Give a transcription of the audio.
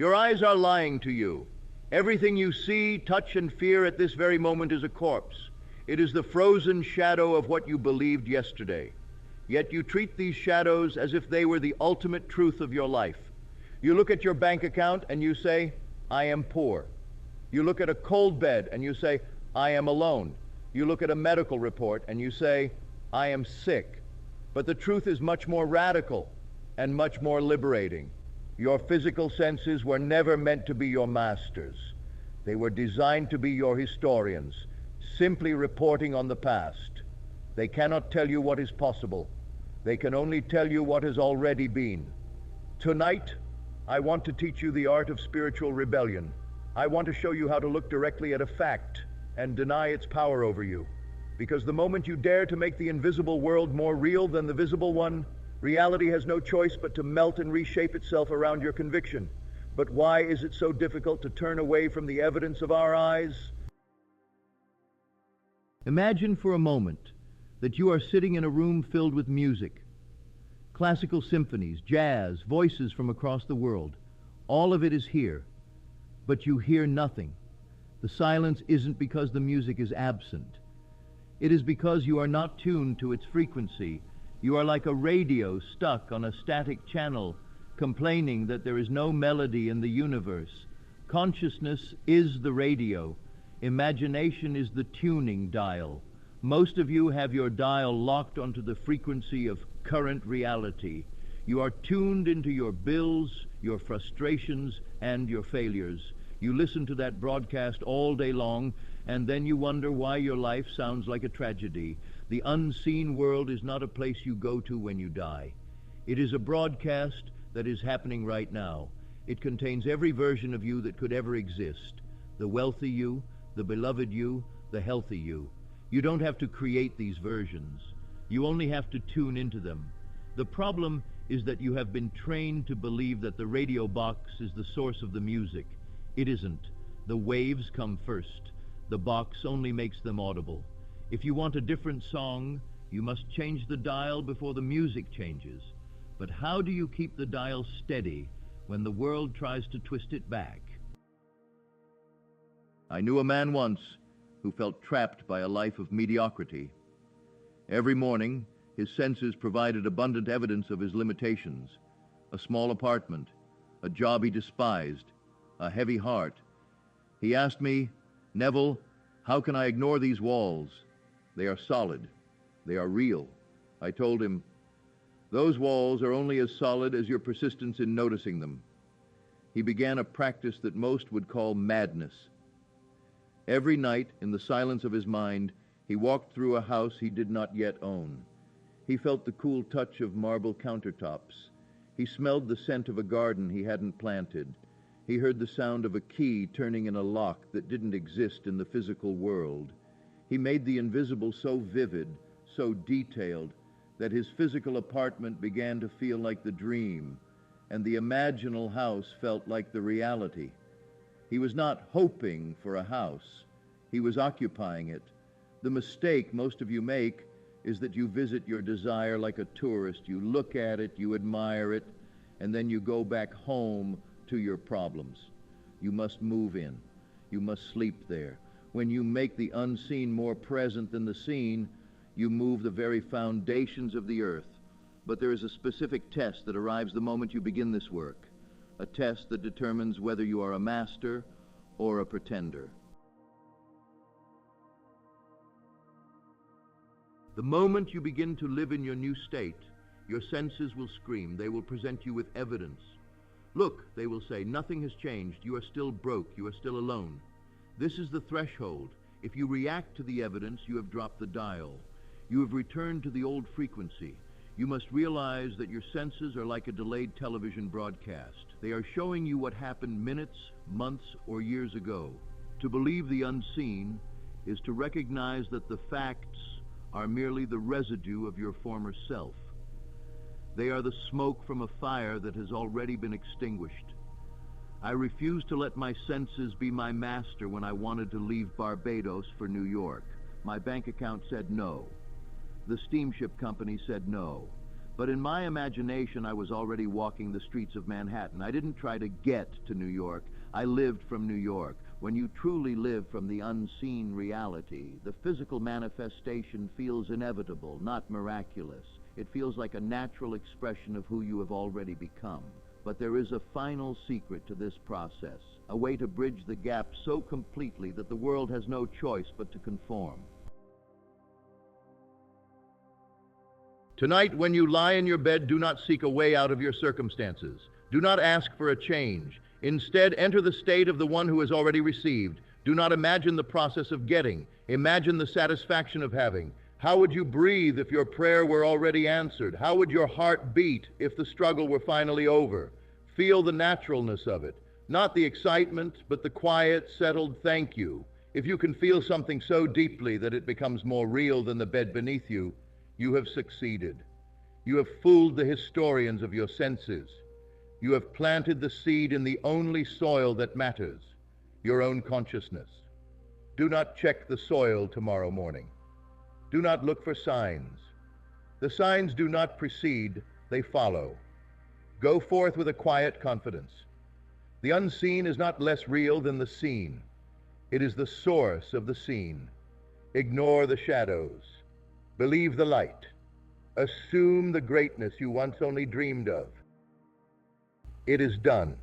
Your eyes are lying to you. Everything you see, touch, and fear at this very moment is a corpse. It is the frozen shadow of what you believed yesterday. Yet you treat these shadows as if they were the ultimate truth of your life. You look at your bank account and you say, I am poor. You look at a cold bed and you say, I am alone. You look at a medical report and you say, I am sick. But the truth is much more radical and much more liberating. Your physical senses were never meant to be your masters. They were designed to be your historians, simply reporting on the past. They cannot tell you what is possible. They can only tell you what has already been. Tonight, I want to teach you the art of spiritual rebellion. I want to show you how to look directly at a fact and deny its power over you. Because the moment you dare to make the invisible world more real than the visible one, reality has no choice but to melt and reshape itself around your conviction. But why is it so difficult to turn away from the evidence of our eyes? Imagine for a moment that you are sitting in a room filled with music. Classical symphonies, jazz, voices from across the world. All of it is here, but you hear nothing. The silence isn't because the music is absent. It is because you are not tuned to its frequency. You are like a radio stuck on a static channel, complaining that there is no melody in the universe. Consciousness is the radio. Imagination is the tuning dial. Most of you have your dial locked onto the frequency of current reality. You are tuned into your bills, your frustrations, and your failures. You listen to that broadcast all day long, and then you wonder why your life sounds like a tragedy. The unseen world is not a place you go to when you die. It is a broadcast that is happening right now. It contains every version of you that could ever exist. The wealthy you, the beloved you, the healthy you. You don't have to create these versions. You only have to tune into them. The problem is that you have been trained to believe that the radio box is the source of the music. It isn't. The waves come first. The box only makes them audible. If you want a different song, you must change the dial before the music changes. But how do you keep the dial steady when the world tries to twist it back? I knew a man once who felt trapped by a life of mediocrity. Every morning, his senses provided abundant evidence of his limitations. A small apartment, a job he despised, a heavy heart. He asked me, Neville, how can I ignore these walls? They are solid. They are real. I told him, those walls are only as solid as your persistence in noticing them. He began a practice that most would call madness. Every night, in the silence of his mind, he walked through a house he did not yet own. He felt the cool touch of marble countertops. He smelled the scent of a garden he hadn't planted. He heard the sound of a key turning in a lock that didn't exist in the physical world. He made the invisible so vivid, so detailed, that his physical apartment began to feel like the dream, and the imaginal house felt like the reality. He was not hoping for a house. He was occupying it. The mistake most of you make is that you visit your desire like a tourist. You look at it, you admire it, and then you go back home to your problems. You must move in. You must sleep there. When you make the unseen more present than the seen, you move the very foundations of the earth. But there is a specific test that arrives the moment you begin this work. A test that determines whether you are a master or a pretender. The moment you begin to live in your new state, your senses will scream. They will present you with evidence. Look, they will say, nothing has changed. You are still broke. You are still alone. This is the threshold. If you react to the evidence, you have dropped the dial. You have returned to the old frequency. You must realize that your senses are like a delayed television broadcast. They are showing you what happened minutes, months, or years ago. To believe the unseen is to recognize that the facts are merely the residue of your former self. They are the smoke from a fire that has already been extinguished. I refused to let my senses be my master when I wanted to leave Barbados for New York. My bank account said no. The steamship company said no. But in my imagination, I was already walking the streets of Manhattan. I didn't try to get to New York. I lived from New York. When you truly live from the unseen reality, the physical manifestation feels inevitable, not miraculous. It feels like a natural expression of who you have already become. But there is a final secret to this process, a way to bridge the gap so completely that the world has no choice but to conform. Tonight, when you lie in your bed, do not seek a way out of your circumstances. Do not ask for a change. Instead, enter the state of the one who has already received. Do not imagine the process of getting. Imagine the satisfaction of having. How would you breathe if your prayer were already answered? How would your heart beat if the struggle were finally over? Feel the naturalness of it. Not the excitement, but the quiet, settled thank you. If you can feel something so deeply that it becomes more real than the bed beneath you, you have succeeded. You have fooled the historians of your senses. You have planted the seed in the only soil that matters, your own consciousness. Do not check the soil tomorrow morning. Do not look for signs. The signs do not precede, they follow. Go forth with a quiet confidence. The unseen is not less real than the seen. It is the source of the seen. Ignore the shadows. Believe the light. Assume the greatness you once only dreamed of. It is done.